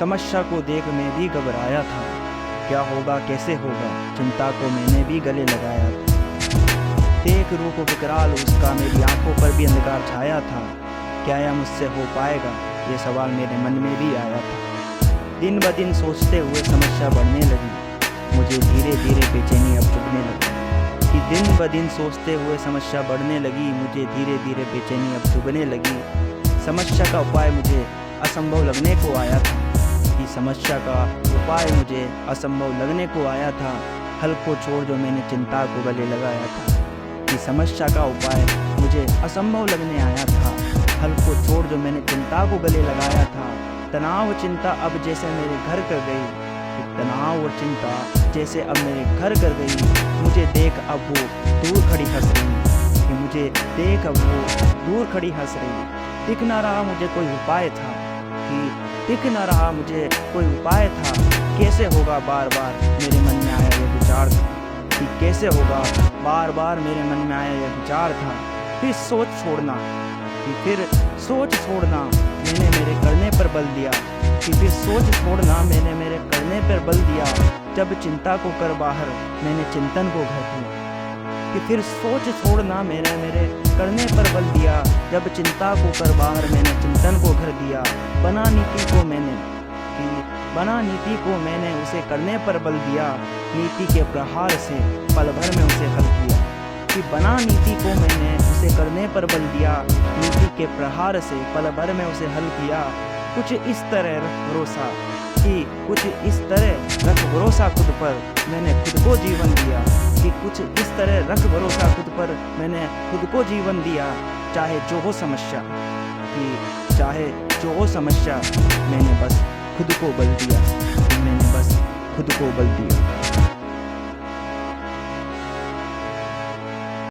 समस्या को देख मैं भी घबराया था, क्या होगा कैसे होगा चिंता को मैंने भी गले लगाया था। देख रूप विकराल उसका मेरी आंखों पर भी अंधकार छाया था, क्या यह मुझसे हो पाएगा ये सवाल मेरे मन में भी आया था। दिन ब दिन सोचते हुए समस्या बढ़ने लगी, मुझे धीरे धीरे बेचैनी अब चुभने लगी। कि दिन ब दिन सोचते हुए समस्या बढ़ने लगी, मुझे धीरे धीरे बेचैनी अब चुभने लगी। समस्या का उपाय मुझे असंभव लगने को आया था, कि समस्या का उपाय मुझे असंभव लगने को आया था। हल को छोड़ जो मैंने चिंता को गले लगाया था, कि समस्या का उपाय मुझे असंभव लगने आया था। हल को छोड़ जो मैंने चिंता को गले लगाया था। तनाव चिंता अब जैसे मेरे घर कर गई, कि तनाव और चिंता जैसे अब मेरे घर कर गई। मुझे देख अब वो दूर खड़ी हंस रही, कि मुझे देख अब वो दूर खड़ी हंस रही। दिख ना रहा मुझे कोई उपाय था, कि दिख ना रहा मुझे कोई उपाय था। कैसे होगा बार बार मेरे मन में आया यह विचार था, कि कैसे होगा बार बार मेरे मन में आया यह विचार था। फिर सोच छोड़ना, कि फिर सोच छोड़ना मैंने मेरे करने पर बल दिया, कि फिर सोच छोड़ना मैंने मेरे करने पर बल दिया। जब चिंता को कर बाहर मैंने चिंतन को घर दिया, कि फिर सोच छोड़ना मैंने मेरे करने पर बल दिया। जब चिंता को कर बाहर मैंने चिंतन को घर दिया। बना नीति को मैंने, कि बना नीति को मैंने उसे करने पर बल दिया। नीति के प्रहार से पल भर में उसे हल किया, कि बना नीति को मैंने उसे करने पर बल दिया। नीति के प्रहार से पल भर में उसे हल किया। कुछ इस तरह रख भरोसा, कि कुछ इस तरह रख भरोसा खुद पर मैंने खुद को जीवन दिया। कि कुछ इस तरह रख भरोसा खुद पर मैंने खुद को जीवन दिया। चाहे जो हो समस्या, कि चाहे जो हो समस्या मैंने बस खुद को बल दिया, मैंने बस खुद को बल दिया।